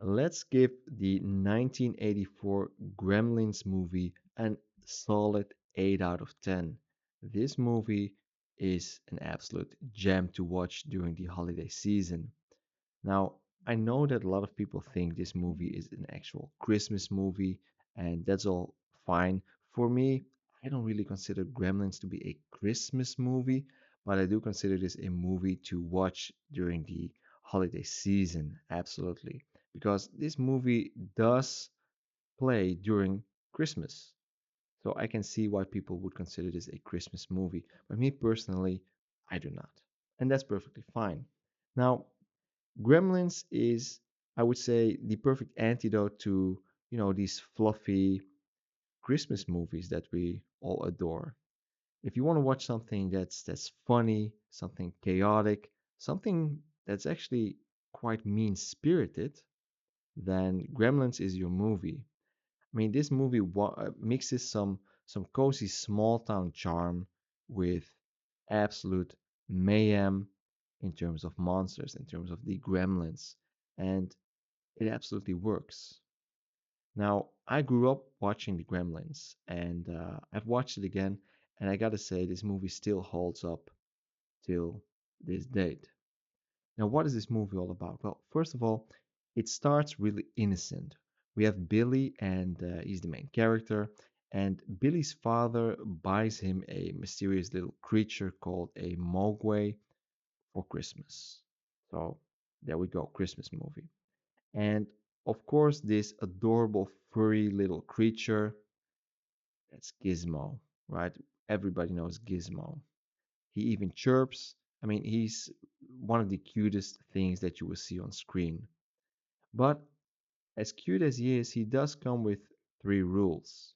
Let's give the 1984 Gremlins movie an solid 8 out of 10. This movie is an absolute gem to watch during the holiday season. Now, I know that a lot of people think this movie is an actual Christmas movie, and that's all fine. For me, I don't really consider Gremlins to be a Christmas movie, but I do consider this a movie to watch during the holiday season, absolutely. Because this movie does play during Christmas. So I can see why people would consider this a Christmas movie. But me personally, I do not. And that's perfectly fine. Now, Gremlins is, I would say, the perfect antidote to, these fluffy Christmas movies that we all adore. If you want to watch something that's funny, something chaotic, something that's actually quite mean-spirited, then Gremlins is your movie. I mean, this movie mixes some cozy small town charm with absolute mayhem in terms of monsters, in terms of the gremlins, and it absolutely works. Now, I grew up watching the Gremlins, and I've watched it again, and I gotta say, this movie still holds up till this date. Now, what is this movie all about? Well, first of all, it starts really innocent. We have Billy, and he's the main character. And Billy's father buys him a mysterious little creature called a Mogwai for Christmas. So there we go, Christmas movie. And of course, this adorable furry little creature, that's Gizmo, right? Everybody knows Gizmo. He even chirps. I mean, he's one of the cutest things that you will see on screen. But as cute as he is, he does come with three rules.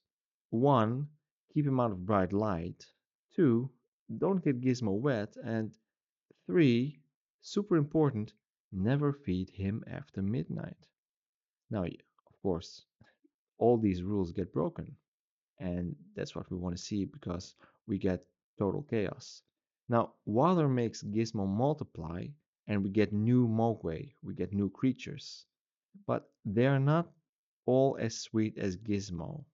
One, keep him out of bright light. Two, don't get Gizmo wet. And three, super important, never feed him after midnight. Now, of course, all these rules get broken. And that's what we want to see because we get total chaos. Now, water makes Gizmo multiply, and we get new Mogwai, we get new creatures. But they are not all as sweet as Gizmo,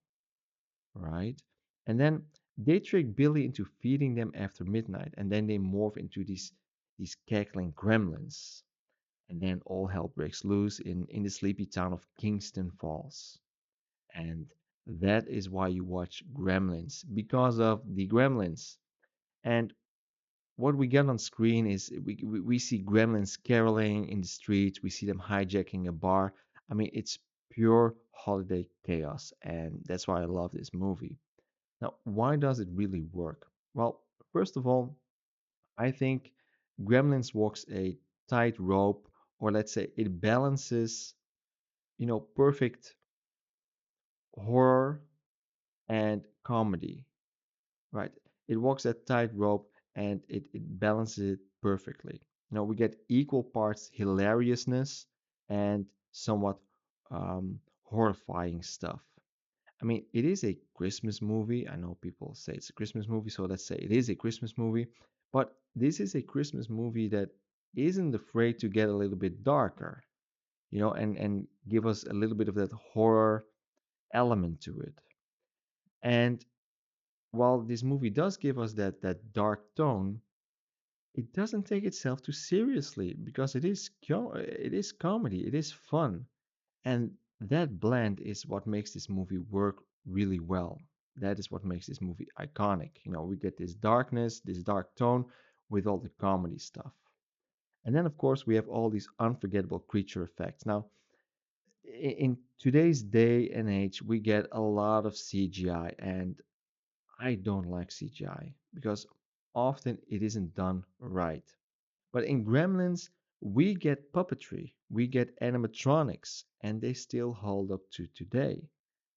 right? And then they trick Billy into feeding them after midnight, and then they morph into these cackling gremlins. And then all hell breaks loose in the sleepy town of Kingston Falls. And that is why you watch Gremlins, because of the Gremlins. And what we get on screen is we see Gremlins caroling in the streets, we see them hijacking a bar. I mean, it's pure holiday chaos, and that's why I love this movie. Now, why does it really work? Well, first of all, I think Gremlins walks a tight rope, or let's say it balances, perfect horror and comedy, right? It walks that tightrope and it balances it perfectly. We get equal parts hilariousness and somewhat horrifying stuff. I mean, it is a Christmas movie. I know people say it's a Christmas movie, so let's say it is a Christmas movie. But this is a Christmas movie that isn't afraid to get a little bit darker, and give us a little bit of that horror element to it. And while this movie does give us that dark tone, it doesn't take itself too seriously because it is comedy, it is fun, and that blend is what makes this movie work really well. That is what makes this movie iconic. We get this darkness, this dark tone with all the comedy stuff. And then of course we have all these unforgettable creature effects. Now, in today's day and age, we get a lot of CGI, and I don't like CGI because often it isn't done right. But in Gremlins, we get puppetry, we get animatronics, and they still hold up to today.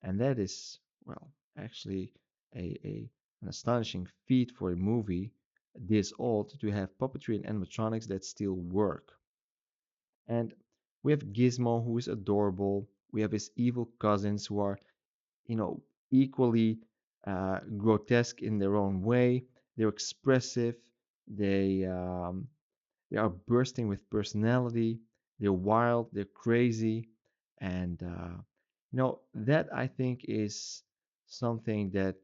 And that is, well, actually an astonishing feat for a movie this old to have puppetry and animatronics that still work. And we have Gizmo, who is adorable. We have his evil cousins, who are equally grotesque in their own way. They're expressive. They um, they are bursting with personality. They're wild. They're crazy. And that I think is something that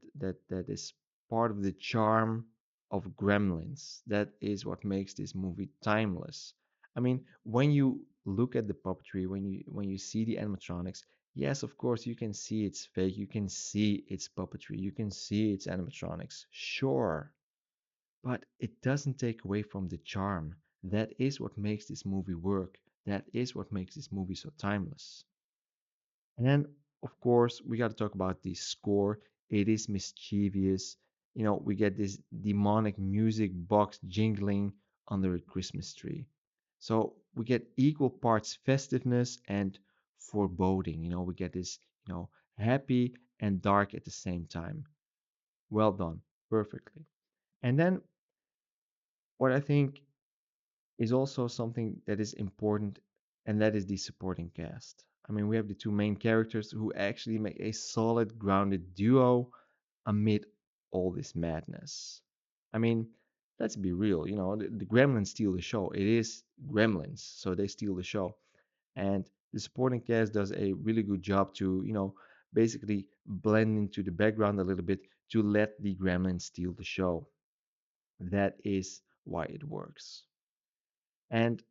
is part of the charm of Gremlins. That is what makes this movie timeless. I mean, when you look at the puppetry, when you see the animatronics, yes, of course, you can see it's fake, you can see it's puppetry, you can see it's animatronics, sure, but it doesn't take away from the charm. That is what makes this movie work. That is what makes this movie so timeless. And then, of course, we got to talk about the score. It is mischievous. We get this demonic music box jingling under a Christmas tree. So we get equal parts festiveness and foreboding. We get this, happy and dark at the same time. Well done. Perfectly. And then what I think is also something that is important, and that is the supporting cast. I mean, we have the two main characters who actually make a solid, grounded duo amid all this madness. I mean, let's be real, the Gremlins steal the show. It is Gremlins, so they steal the show. And the supporting cast does a really good job to, basically blend into the background a little bit to let the Gremlins steal the show. That is why it works. And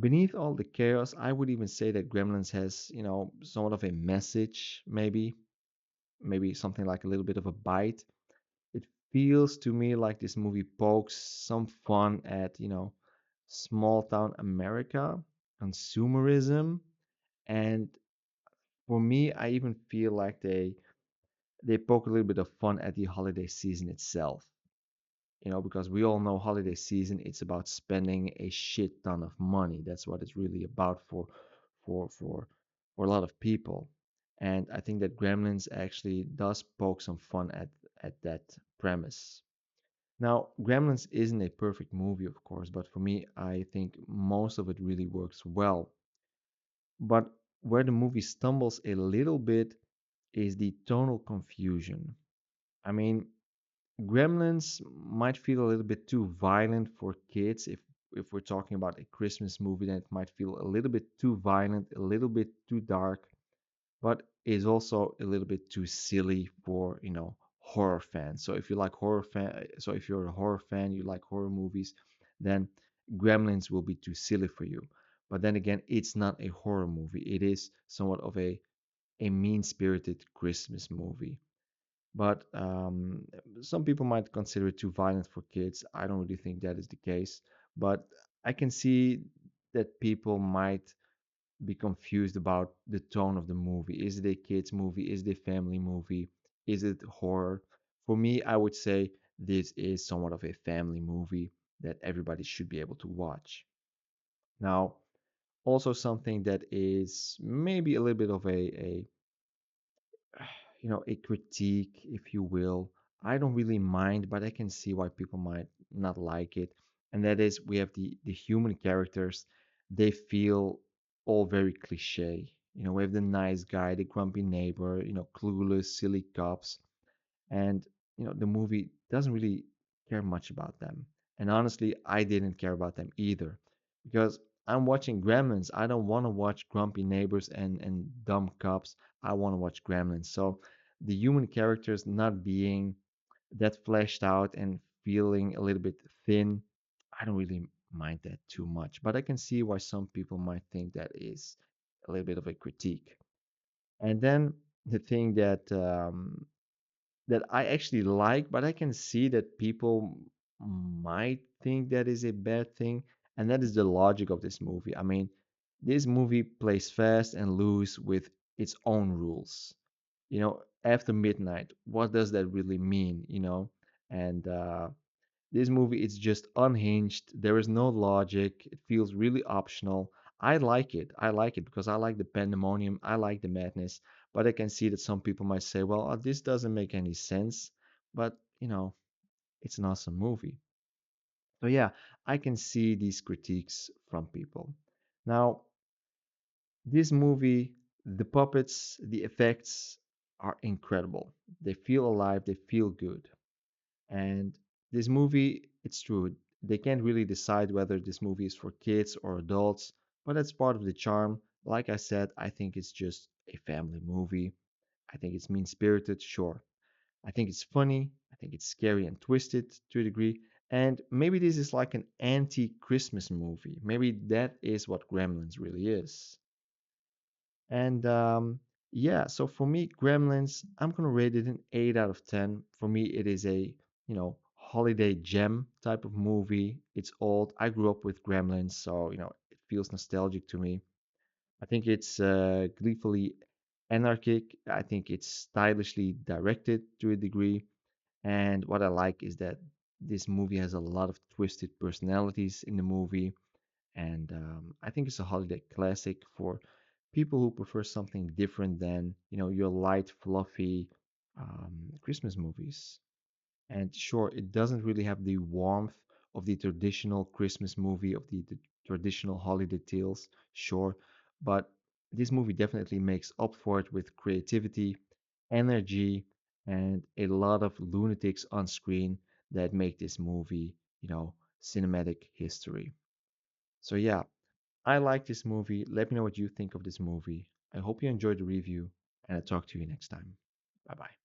beneath all the chaos, I would even say that Gremlins has, somewhat of a message, maybe something like a little bit of a bite. It feels to me like this movie pokes some fun at, small town America, consumerism, and for me, I even feel like they poke a little bit of fun at the holiday season itself. Because we all know holiday season, it's about spending a shit ton of money. That's what it's really about for for for a lot of people. And I think that Gremlins actually does poke some fun at that premise. Now, Gremlins isn't a perfect movie, of course, but for me, I think most of it really works well. But where the movie stumbles a little bit is the tonal confusion. I mean, Gremlins might feel a little bit too violent for kids. If we're talking about a Christmas movie, then it might feel a little bit too violent, a little bit too dark, but is also a little bit too silly for, horror fans. So if you're a horror fan, you like horror movies, then Gremlins will be too silly for you. But then again, it's not a horror movie. It is somewhat of a mean-spirited Christmas movie. But some people might consider it too violent for kids. I don't really think that is the case. But I can see that people might be confused about the tone of the movie. Is it a kids movie? Is it a family movie? Is it horror? For me, I would say this is somewhat of a family movie that everybody should be able to watch. Now, also something that is maybe a little bit of a critique, if you will. I don't really mind, but I can see why people might not like it. And that is, we have the human characters. They feel all very cliche. We have the nice guy, the grumpy neighbor, clueless, silly cops, and the movie doesn't really care much about them. And honestly, I didn't care about them either, because I'm watching Gremlins. I don't want to watch grumpy neighbors and dumb cops. I want to watch Gremlins. So the human characters not being that fleshed out and feeling a little bit thin, I don't really mind that too much. But I can see why some people might think that is a little bit of a critique. And then the thing that I actually like, but I can see that people might think that is a bad thing, and that is the logic of this movie. I mean, this movie plays fast and loose with its own rules. After midnight, what does that really mean? And this movie is just unhinged. There is no logic. It feels really optional. I like it. I like it because I like the pandemonium. I like the madness. But I can see that some people might say, well, this doesn't make any sense. But, it's an awesome movie. So, yeah, I can see these critiques from people. Now, this movie, the puppets, the effects are incredible. They feel alive, they feel good. And this movie, it's true, they can't really decide whether this movie is for kids or adults, but that's part of the charm. Like I said, I think it's just a family movie. I think it's mean spirited, sure. I think it's funny. I think it's scary and twisted to a degree. And maybe this is like an anti Christmas movie. Maybe that is what Gremlins really is. And yeah, so for me, Gremlins, I'm gonna rate it an 8 out of 10. For me, it is a, holiday gem type of movie. It's old. I grew up with Gremlins, so it feels nostalgic to me. I think it's gleefully anarchic. I think it's stylishly directed to a degree. And what I like is that this movie has a lot of twisted personalities in the movie. And I think it's a holiday classic for people who prefer something different than, your light, fluffy Christmas movies. And sure, it doesn't really have the warmth of the traditional Christmas movie, of the traditional holiday tales, sure. But this movie definitely makes up for it with creativity, energy, and a lot of lunatics on screen that make this movie, cinematic history. So yeah, I like this movie. Let me know what you think of this movie. I hope you enjoyed the review, and I'll talk to you next time. Bye bye.